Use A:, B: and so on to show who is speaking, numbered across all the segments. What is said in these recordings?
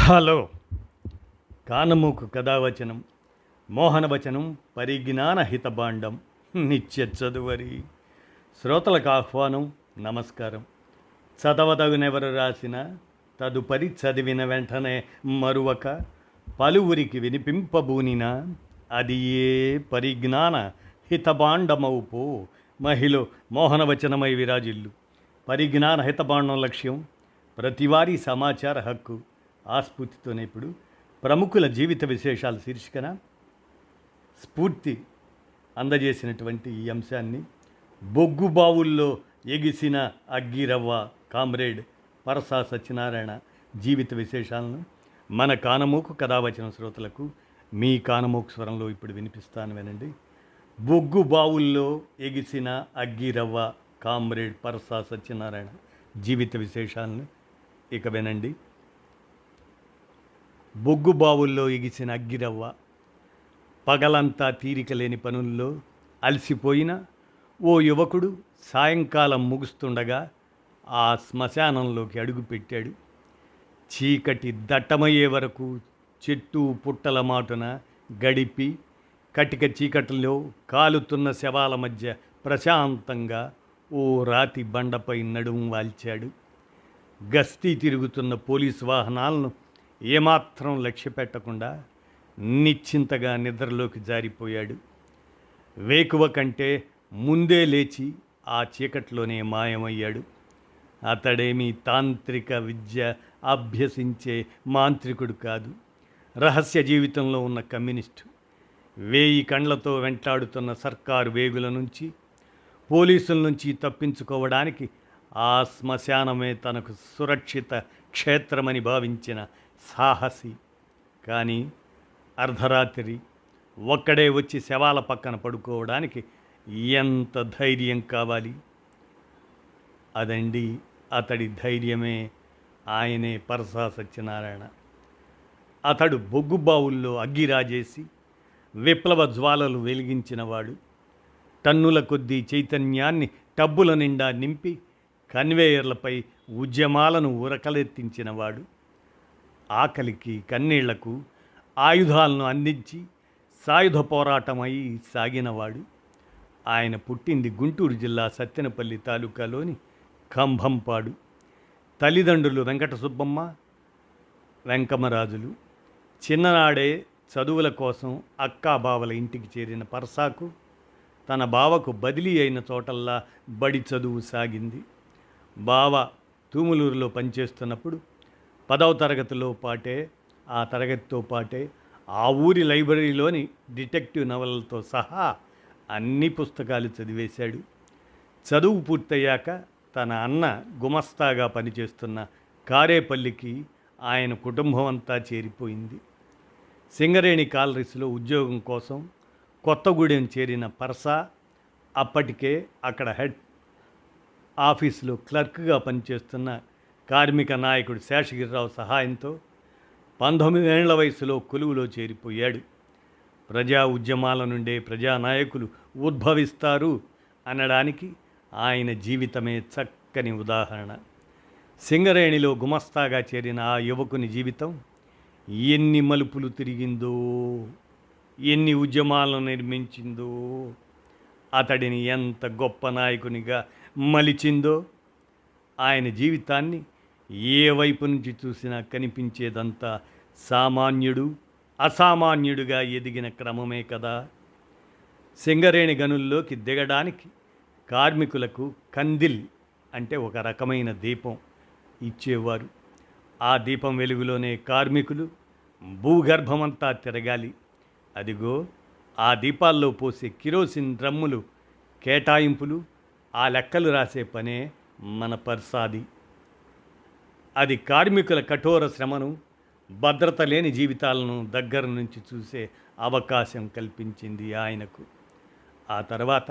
A: Hello. కానమూకు కథావచనం మోహనవచనం పరిజ్ఞాన హితభాండం నిత్య చదువరి శ్రోతలకు ఆహ్వానం. నమస్కారం. చదవదగునెవరు రాసిన తదుపరి చదివిన వెంటనే మరువక పలువురికి వినిపింపబూనిన అది ఏ పరిజ్ఞాన హితభాండమవుపో మహిళ మోహనవచనమై విరాజిల్లు. పరిజ్ఞాన హితభాండం లక్ష్యం ప్రతివారీ సమాచార హక్కు. ఆస్ఫూర్తితోనే ఇప్పుడు ప్రముఖుల జీవిత విశేషాల శీర్షికన స్ఫూర్తి అందజేసినటువంటి ఈ అంశాన్ని బొగ్గుబావుల్లో ఎగిసిన అగ్గిరవ్వ కామ్రేడ్ పరసా సత్యనారాయణ జీవిత విశేషాలను మన కానమూకు కథావచన శ్రోతలకు మీ కానమూకు స్వరంలో ఇప్పుడు వినిపిస్తాను, వినండి. బొగ్గుబావుల్లో ఎగిసిన అగ్గిరవ్వ కామ్రేడ్ పరసా సత్యనారాయణ జీవిత విశేషాలను ఇక వినండి. బొగ్గుబావుల్లో ఎగిసిన అగ్గిరవ్వ. పగలంతా తీరిక లేని పనుల్లో అలసిపోయిన ఓ యువకుడు సాయంకాలం ముగుస్తుండగా ఆ శ్మశానంలోకి అడుగుపెట్టాడు. చీకటి దట్టమయ్యే వరకు చెట్టు పుట్టల మాటున గడిపి కటిక చీకటిలో కాలుతున్న శవాల మధ్య ప్రశాంతంగా ఓ రాతి బండపై నడుము వాల్చాడు. గస్తీ తిరుగుతున్న పోలీసు వాహనాలను ఏమాత్రం లక్ష్య పెట్టకుండా నిశ్చింతగా నిద్రలోకి జారిపోయాడు. వేకువ కంటే ముందే లేచి ఆ చీకట్లోనే మాయమయ్యాడు. అతడేమీ తాంత్రిక విద్య అభ్యసించే మాంత్రికుడు కాదు. రహస్య జీవితంలో ఉన్న కమ్యూనిస్టు. 1000 కండ్లతో వెంటాడుతున్న సర్కారు వేగుల నుంచి, పోలీసుల నుంచి తప్పించుకోవడానికి ఆ శ్మశానమే తనకు సురక్షిత క్షేత్రమని భావించిన సాహసి. కానీ అర్ధరాత్రి ఒక్కడే వచ్చి శవాల పక్కన పడుకోవడానికి ఎంత ధైర్యం కావాలి? అదండి అతడి ధైర్యమే. ఆయనే పరసా సత్యనారాయణ. అతడు బొగ్గుబావుల్లో అగ్గిరాజేసి విప్లవ జ్వాలలు వెలిగించినవాడు. టన్నుల కొద్దీ చైతన్యాన్ని టబ్బుల నిండా నింపి కన్వేయర్లపై ఉద్యమాలను ఉరకలెత్తించినవాడు. ఆకలికి కన్నీళ్లకు ఆయుధాలను అందించి సాయుధ పోరాటమై సాగినవాడు. ఆయన పుట్టింది గుంటూరు జిల్లా సత్తెనపల్లి తాలూకాలోని కంభంపాడు. తల్లిదండ్రులు వెంకట సుబ్బమ్మ, వెంకమరాజులు. చిన్ననాడే చదువుల కోసం అక్కా బావల ఇంటికి చేరిన పరసాకు తన బావకు బదిలీ అయిన చోటల్లా బడి చదువు సాగింది. బావ తూములూరులో పనిచేస్తున్నప్పుడు 10వ తరగతిలో పాటే ఆ తరగతితో పాటే ఆ ఊరి లైబ్రరీలోని డిటెక్టివ్ నవలలతో సహా అన్ని పుస్తకాలు చదివేశాడు. చదువు పూర్తయ్యాక తన అన్న గుమస్తాగా పనిచేస్తున్న కారేపల్లికి ఆయన కుటుంబం అంతా చేరిపోయింది. సింగరేణి కాలరీస్లో ఉద్యోగం కోసం కొత్తగూడెం చేరిన పరసా అప్పటికే అక్కడ హెడ్ ఆఫీసులో క్లర్క్గా పనిచేస్తున్న కార్మిక నాయకుడు శేషగిరిరావు సహాయంతో 19 ఏళ్ల వయసులో కొలువులో చేరిపోయాడు. ప్రజా ఉద్యమాల నుండే ప్రజానాయకులు ఉద్భవిస్తారు అనడానికి ఆయన జీవితమే చక్కని ఉదాహరణ. సింగరేణిలో గుమస్తాగా చేరిన ఆ యువకుని జీవితం ఎన్ని మలుపులు తిరిగిందో, ఎన్ని ఉద్యమాలను నిర్మించిందో, అతడిని ఎంత గొప్ప నాయకునిగా మలిచిందో. ఆయన జీవితాన్ని ఏ వైపు నుంచి చూసినా కనిపించేదంతా సామాన్యుడు అసామాన్యుడుగా ఎదిగిన క్రమమే కదా. సింగరేణి గనుల్లోకి దిగడానికి కార్మికులకు కందిల్ అంటే ఒక రకమైన దీపం ఇచ్చేవారు. ఆ దీపం వెలుగులోనే కార్మికులు భూగర్భమంతా తిరగాలి. అదిగో ఆ దీపాల్లో పోసే కిరోసిన్ డ్రమ్ములు కేటాయింపులు, ఆ లెక్కలు రాసే పనే మన పర్సాది. అది కార్మికుల కఠోర శ్రమను, భద్రత లేని జీవితాలను దగ్గర నుంచి చూసే అవకాశం కల్పించింది ఆయనకు. ఆ తర్వాత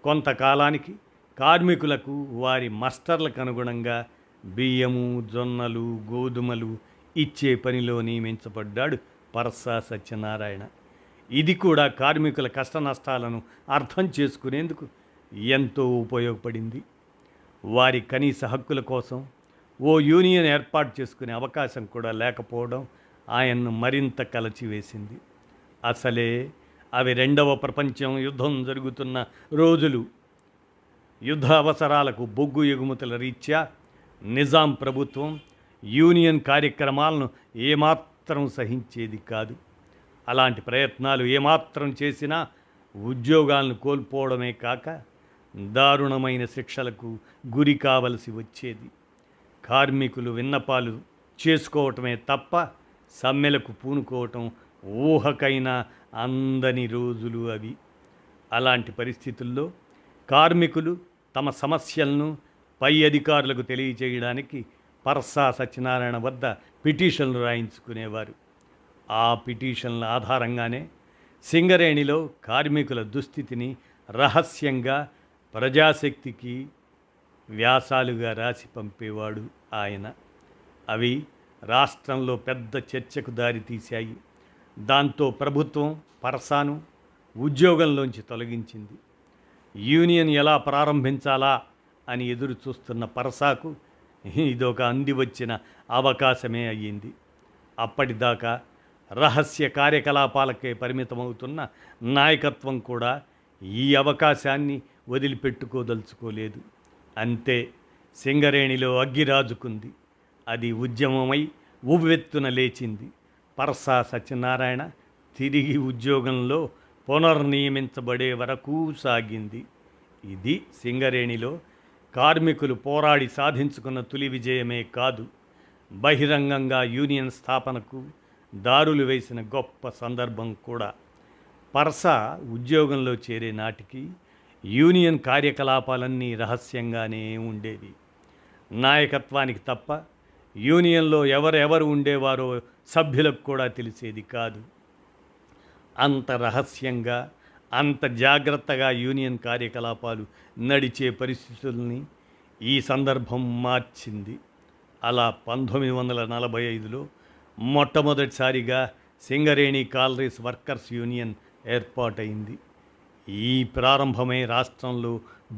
A: కొంతకాలానికి కార్మికులకు వారి మస్టర్లకు అనుగుణంగా బియ్యము, జొన్నలు, గోధుమలు ఇచ్చే పనిలో నియమించబడ్డాడు పరసా సత్యనారాయణ. ఇది కూడా కార్మికుల కష్ట నష్టాలను అర్థం చేసుకునేందుకు ఎంతో ఉపయోగపడింది. వారి కనీస హక్కుల కోసం ఓ యూనియన్ ఏర్పాటు చేసుకునే అవకాశం కూడా లేకపోవడం ఆయన్ను మరింత కలచివేసింది. అసలే అవి రెండవ ప్రపంచ యుద్ధం జరుగుతున్న రోజులు. యుద్ధ అవసరాలకు బొగ్గు ఎగుమతుల రీత్యా నిజాం ప్రభుత్వం యూనియన్ కార్యక్రమాలను ఏమాత్రం సహించేది కాదు. అలాంటి ప్రయత్నాలు ఏమాత్రం చేసినా ఉద్యోగాలను కోల్పోవడమే కాక దారుణమైన శిక్షలకు గురి కావలసి వచ్చేది. కార్మికులు విన్నపాలు చేసుకోవటమే తప్ప సమ్మెలకు పూనుకోవటం ఊహకైనా అందని రోజులు అవి. అలాంటి పరిస్థితుల్లో కార్మికులు తమ సమస్యలను పై అధికారులకు తెలియచేయడానికి పర్సా సత్యనారాయణ వద్ద పిటిషన్లు రాయించుకునేవారు. ఆ పిటిషన్ల ఆధారంగానే సింగరేణిలో కార్మికుల దుస్థితిని రహస్యంగా ప్రజాశక్తికి వ్యాసాలుగా రాసి పంపేవాడు ఆయన. అవి రాష్ట్రంలో పెద్ద చర్చకు దారితీశాయి. దాంతో ప్రభుత్వం పర్సాను ఉద్యోగంలోంచి తొలగించింది. యూనియన్ ఎలా ప్రారంభించాలా అని ఎదురు చూస్తున్న పర్సాకు ఇదొక అందివచ్చిన అవకాశమే అయ్యింది. అప్పటిదాకా రహస్య కార్యకలాపాలకే పరిమితమవుతున్న నాయకత్వం కూడా ఈ అవకాశాన్ని వదిలిపెట్టుకోదలుచుకోలేదు. అంతే, సింగరేణిలో అగ్గిరాజుకుంది. అది ఉద్యమమై ఉవ్వెత్తున లేచింది. పర్సా సత్యనారాయణ తిరిగి ఉద్యోగంలో పునర్నియమించబడే వరకు సాగింది. ఇది సింగరేణిలో కార్మికులు పోరాడి సాధించుకున్న తొలి విజయమే కాదు, బహిరంగంగా యూనియన్ స్థాపనకు దారులు వేసిన గొప్ప సందర్భం కూడా. పర్సా ఉద్యోగంలో చేరే నాటికి యూనియన్ కార్యకలాపాలన్నీ రహస్యంగానే ఉండేవి. నాయకత్వానికి తప్ప యూనియన్లో ఎవరెవరు ఉండేవారో సభ్యులకు కూడా తెలిసేది కాదు. అంత రహస్యంగా, అంత జాగ్రత్తగా యూనియన్ కార్యకలాపాలు నడిచే పరిస్థితుల్ని ఈ సందర్భం మార్చింది. అలా 1945లో మొట్టమొదటిసారిగా సింగరేణి కాలరీస్ వర్కర్స్ యూనియన్ ఏర్పాటైంది. ఈ ప్రారంభమే రాష్ట్రంలో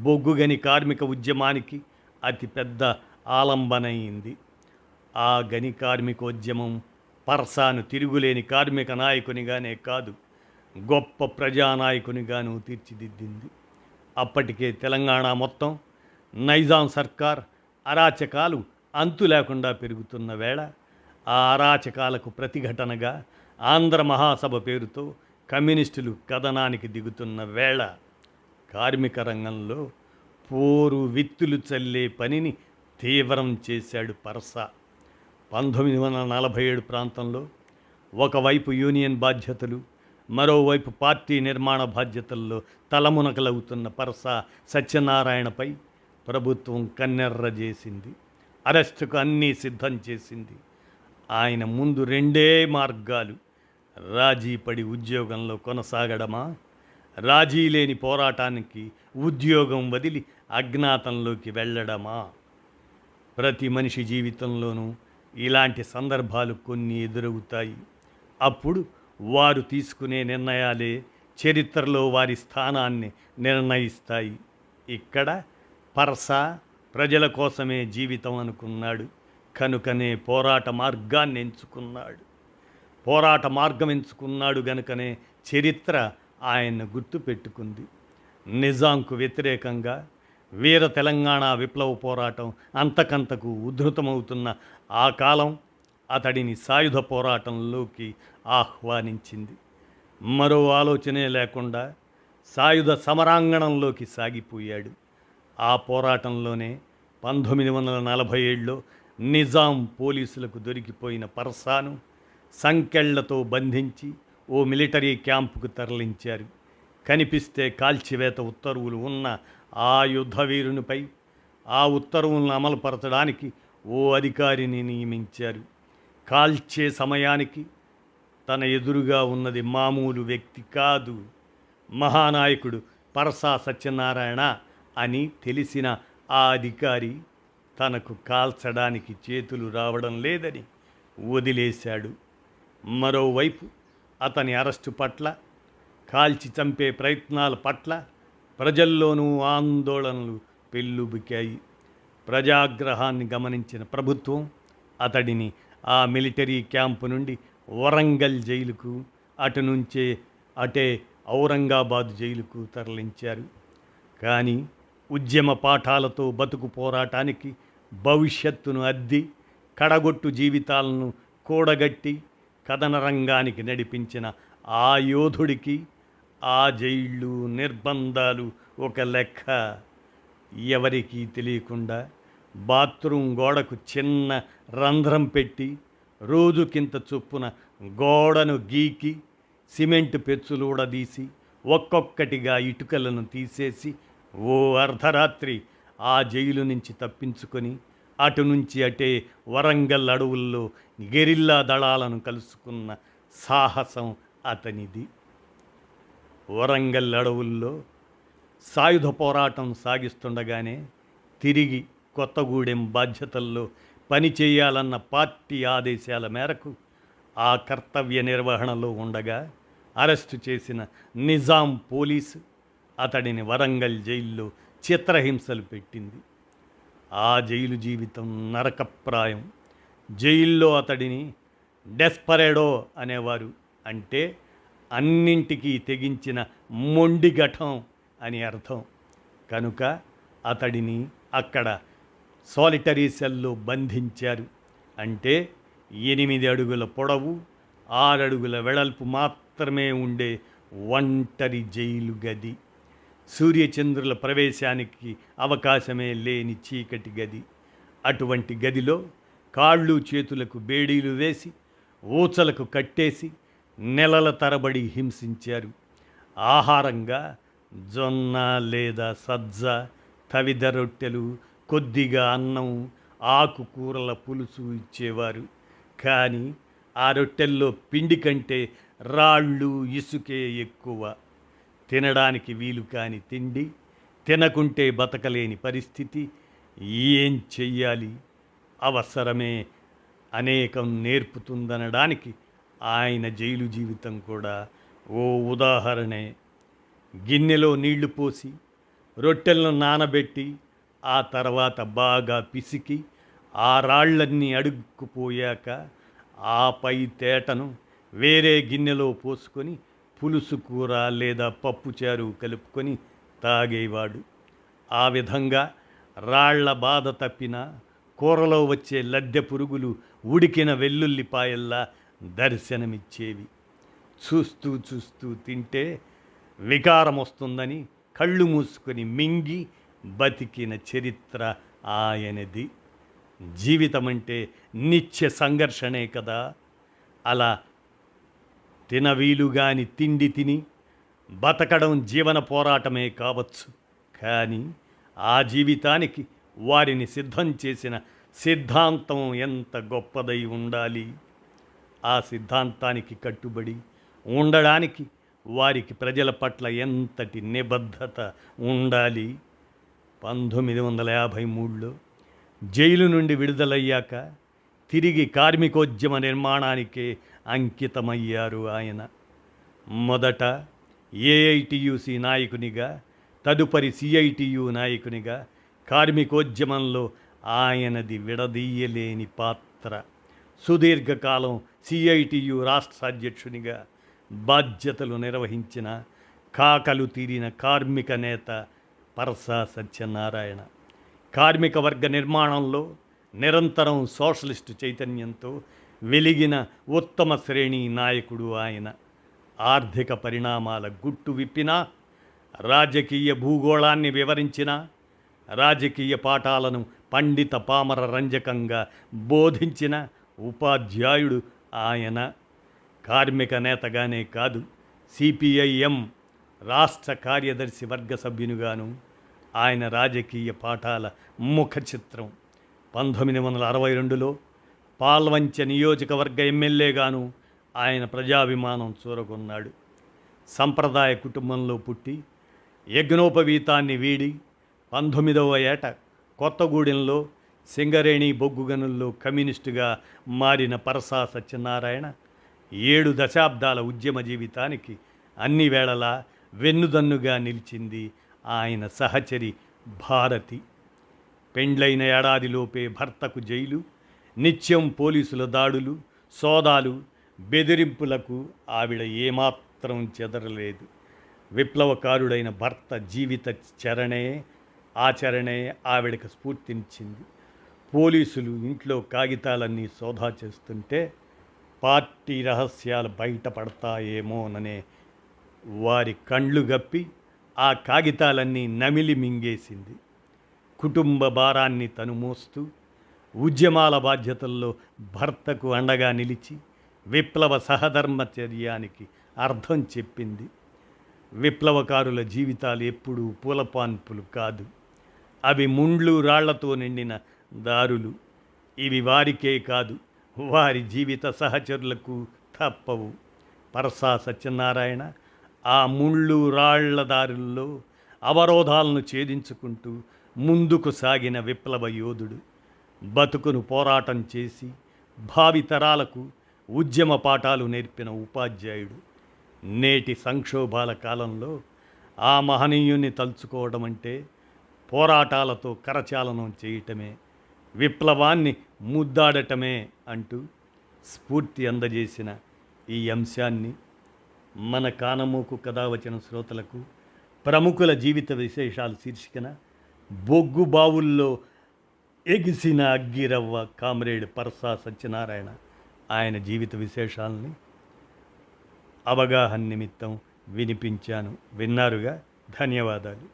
A: బొగ్గుగని కార్మిక ఉద్యమానికి అతిపెద్ద ఆలంబనయింది. ఆ గని కార్మికోద్యమం పర్సాను తిరుగులేని కార్మిక నాయకునిగానే కాదు, గొప్ప ప్రజానాయకునిగాను తీర్చిదిద్దింది. అప్పటికే తెలంగాణ మొత్తం నైజాం సర్కార్ అరాచకాలు అంతు లేకుండా పెరుగుతున్న వేళ, ఆ అరాచకాలకు ప్రతిఘటనగా ఆంధ్ర మహాసభ పేరుతో కమ్యూనిస్టులు కథనానికి దిగుతున్న వేళ, కార్మిక రంగంలో పోరు విత్తులు చల్లే పనిని తీవ్రం చేశాడు పర్సా. 1947 ప్రాంతంలో ఒకవైపు యూనియన్ బాధ్యతలు, మరోవైపు పార్టీ నిర్మాణ బాధ్యతల్లో తలమునకలవుతున్న పర్సా సత్యనారాయణపై ప్రభుత్వం కన్నెర్ర చేసింది. అరెస్టుకు అన్నీ సిద్ధం చేసింది. ఆయన ముందు రెండే మార్గాలు: రాజీపడి ఉద్యోగంలో కొనసాగడమా, రాజీ లేని పోరాటానికి ఉద్యోగం వదిలి అజ్ఞాతంలోకి వెళ్ళడమా. ప్రతి మనిషి జీవితంలోనూ ఇలాంటి సందర్భాలు కొన్ని ఎదురవుతాయి. అప్పుడు వారు తీసుకునే నిర్ణయాలే చరిత్రలో వారి స్థానాన్ని నిర్ణయిస్తాయి. ఇక్కడ పర్సా ప్రజల కోసమే జీవితం అనుకున్నాడు. కనుకనే పోరాట మార్గాన్ని ఎంచుకున్నాడు. పోరాట మార్గం ఎంచుకున్నాడు గనుకనే చరిత్ర ఆయన్ను గుర్తుపెట్టుకుంది. నిజాంకు వ్యతిరేకంగా వీర తెలంగాణ విప్లవ పోరాటం అంతకంతకు ఉధృతమవుతున్న ఆ కాలం అతడిని సాయుధ పోరాటంలోకి ఆహ్వానించింది. మరో ఆలోచనే లేకుండా సాయుధ సమరాంగణంలోకి సాగిపోయాడు. ఆ పోరాటంలోనే 1947లో నిజాం పోలీసులకు దొరికిపోయిన పర్సాను సంకెళ్లతో బంధించి ఓ మిలిటరీ క్యాంపుకు తరలించారు. కనిపిస్తే కాల్చివేత ఉత్తర్వులు ఉన్న ఆ యుద్ధవీరునిపై ఆ ఉత్తర్వులను అమలుపరచడానికి ఓ అధికారిని నియమించారు. కాల్చే సమయానికి తన ఎదురుగా ఉన్నది మామూలు వ్యక్తి కాదు, మహానాయకుడు పర్సా సత్యనారాయణ అని తెలిసిన ఆ అధికారి తనకు కాల్చడానికి చేతులు రావడం లేదని వదిలేశాడు. మరోవైపు అతని అరెస్టు పట్ల, కాల్చి చంపే ప్రయత్నాల పట్ల ప్రజల్లోనూ ఆందోళనలు పెల్లుబికాయి. ప్రజాగ్రహాన్ని గమనించిన ప్రభుత్వం అతడిని ఆ మిలిటరీ క్యాంపు నుండి వరంగల్ జైలుకు, అటు నుంచే అటే ఔరంగాబాద్ జైలుకు తరలించారు. కానీ ఉద్యమ పాఠాలతో బతుకు పోరాటానికి భవిష్యత్తును అద్ది కడగొట్టు జీవితాలను కూడగట్టి కథన రంగానికి నడిపించిన ఆ యోధుడికి ఆ జైళ్ళు నిర్బంధాలు ఒక లెక్క. ఎవరికీ తెలియకుండా బాత్రూమ్ గోడకు చిన్న రంధ్రం పెట్టి రోజుకింత చొప్పున గోడను గీకి సిమెంట్ పెచ్చులూడదీసి ఒక్కొక్కటిగా ఇటుకలను తీసేసి ఓ అర్ధరాత్రి ఆ జైలు నుంచి తప్పించుకొని అటు నుంచి అటే వరంగల్ అడవుల్లో గెరిల్లా దళాలను కలుసుకున్న సాహసం అతనిది. వరంగల్ అడవుల్లో సాయుధ పోరాటం సాగిస్తుండగానే తిరిగి కొత్తగూడెం బాధ్యతల్లో పనిచేయాలన్న పార్టీ ఆదేశాల మేరకు ఆ కర్తవ్య నిర్వహణలో ఉండగా అరెస్టు చేసిన నిజాం పోలీసు అతడిని వరంగల్ జైల్లో చిత్రహింసలు పెట్టింది. ఆ జైలు జీవితం నరకప్రాయం. జైల్లో అతడిని డెస్పరేడో అనేవారు. అంటే అన్నింటికీ తెగించిన మొండిఘటం అని అర్థం. కనుక అతడిని అక్కడ సాలిటరీ సెల్లో బంధించారు. అంటే 8 అడుగుల పొడవు, 6 అడుగుల వెడల్పు మాత్రమే ఉండే ఒంటరి జైలు గది. సూర్యచంద్రుల ప్రవేశానికి అవకాశమే లేని చీకటి గది. అటువంటి గదిలో కాళ్ళు చేతులకు బేడీలు వేసి ఊచలకు కట్టేసి నెలల తరబడి హింసించారు. ఆహారంగా జొన్న లేదా సజ్జ, తవిద రొట్టెలు, కొద్దిగా అన్నం, ఆకుకూరల పులుసు ఇచ్చేవారు. కానీ ఆ రొట్టెల్లో పిండి కంటే రాళ్ళు, ఇసుకే ఎక్కువ. తినడానికి వీలు కాని తిండి, తినకుంటే బతకలేని పరిస్థితి. ఏం చెయ్యాలి? అవసరమే అనేకం నేర్పుతుందనడానికి ఆయన జైలు జీవితం కూడా ఓ ఉదాహరణే. గిన్నెలో నీళ్లు పోసి రొట్టెలను నానబెట్టి ఆ తర్వాత బాగా పిసికి ఆ రాళ్ళన్నీ అడుక్కుపోయాక ఆ పై తేటను వేరే గిన్నెలో పోసుకొని పులుసు కూర లేదా పప్పుచారు కలుపుకొని తాగేవాడు. ఆ విధంగా రాళ్ల బాధ తప్పిన కూరలో వచ్చే లద్దె పురుగులు ఉడికిన వెల్లుల్లిపాయల్లా దర్శనమిచ్చేవి. చూస్తూ చూస్తూ తింటే వికారం వస్తుందని కళ్ళు మూసుకొని మింగి బతికిన చరిత్ర ఆయనది. జీవితమంటే నిత్య సంఘర్షణే కదా. అలా తినవీలుగాని తిండి తిని బతకడం జీవన పోరాటమే కావచ్చు. కానీ ఆ జీవితానికి వారిని సిద్ధం చేసిన సిద్ధాంతం ఎంత గొప్పదై ఉండాలి. ఆ సిద్ధాంతానికి కట్టుబడి ఉండడానికి వారికి ప్రజల పట్ల ఎంతటి నిబద్ధత ఉండాలి. 1953లో జైలు నుండి విడుదలయ్యాక తిరిగి కార్మికోద్యమ నిర్మాణానికే అంకితమయ్యారు ఆయన. మొదట ఏఐటియుసి నాయకునిగా, తదుపరి సిఐటియు నాయకునిగా కార్మికోద్యమంలో ఆయనది విడదీయలేని పాత్ర. సుదీర్ఘకాలం సిఐటియు రాష్ట్ర అధ్యక్షునిగా బాధ్యతలు నిర్వహించిన కాకలు తీరిన కార్మిక నేత పరసా సత్యనారాయణ. కార్మిక వర్గ నిర్మాణంలో నిరంతరం సోషలిస్టు చైతన్యంతో వెలిగిన ఉత్తమ శ్రేణి నాయకుడు ఆయన. ఆర్థిక పరిణామాల గుట్టు విప్పినా, రాజకీయ భూగోళాన్ని వివరించిన, రాజకీయ పాఠాలను పండిత పామర రంజకంగా బోధించిన ఉపాధ్యాయుడు ఆయన. కార్మిక నేతగానే కాదు, సిపిఐఎం రాష్ట్ర కార్యదర్శి వర్గ సభ్యునిగాను ఆయన రాజకీయ పాఠాల ముఖ చిత్రం. 1962లో పాల్వంచ నియోజకవర్గ ఎమ్మెల్యేగాను ఆయన ప్రజాభిమానం చూరగొన్నాడు. సంప్రదాయ కుటుంబంలో పుట్టి యజ్ఞోపవీతాన్ని వీడి 19వ ఏట కొత్తగూడెంలో సింగరేణి బొగ్గు గనుల్లో కమ్యూనిస్టుగా మారిన పరసా సత్యనారాయణ 7 దశాబ్దాల ఉద్యమ జీవితానికి అన్ని వేళలా వెన్నుదన్నుగా నిలిచింది ఆయన సహచరి భారతి. పెండ్లైన ఏడాదిలోపే భర్తకు జైలు, నిత్యం పోలీసుల దాడులు, సోదాలు, బెదిరింపులకు ఆవిడ ఏమాత్రం చెదరలేదు. విప్లవకారుడైన భర్త జీవిత ఆచరణే ఆవిడకు స్ఫూర్తినిచ్చింది. పోలీసులు ఇంట్లో కాగితాలన్నీ సోదా చేస్తుంటే పార్టీ రహస్యాలు బయటపడతాయేమోననే వారి కండ్లు గప్పి ఆ కాగితాలన్నీ నమిలి మింగేసింది. కుటుంబ భారాన్ని తను మోస్తూ ఉద్యమాల బాధ్యతల్లో భర్తకు అండగా నిలిచి విప్లవ సహధర్మచర్యానికి అర్థం చెప్పింది. విప్లవకారుల జీవితాలు ఎప్పుడూ పూలపాన్పులు కాదు, అవి ముండ్లు రాళ్లతో నిండిన దారులు. ఇవి వారికే కాదు, వారి జీవిత సహచరులకు తప్పవు. పరసా సత్యనారాయణ ఆ ముళ్ళు రాళ్ల దారుల్లో అవరోధాలను ఛేదించుకుంటూ ముందుకు సాగిన విప్లవ యోధుడు. బతుకును పోరాటం చేసి భావితరాలకు ఉద్యమ పాఠాలు నేర్పిన ఉపాధ్యాయుడు. నేటి సంక్షోభాల కాలంలో ఆ మహనీయుని తలుచుకోవడం అంటే పోరాటాలతో కరచాలనం చేయటమే, విప్లవాన్ని ముద్దాడటమే అంటూ స్ఫూర్తి అందజేసిన ఈ అంశాన్ని మన కానమోకు కథావచన శ్రోతలకు ప్రముఖుల జీవిత విశేషాలు శీర్షికన బొగ్గు బావుల్లో ఎగిసిన అగ్గిరవ్వ కామ్రేడ్ పరసా సత్యనారాయణ ఆయన జీవిత విశేషాలని అవగాహన నిమిత్తం వినిపించాను. విన్నారుగా, ధన్యవాదాలు.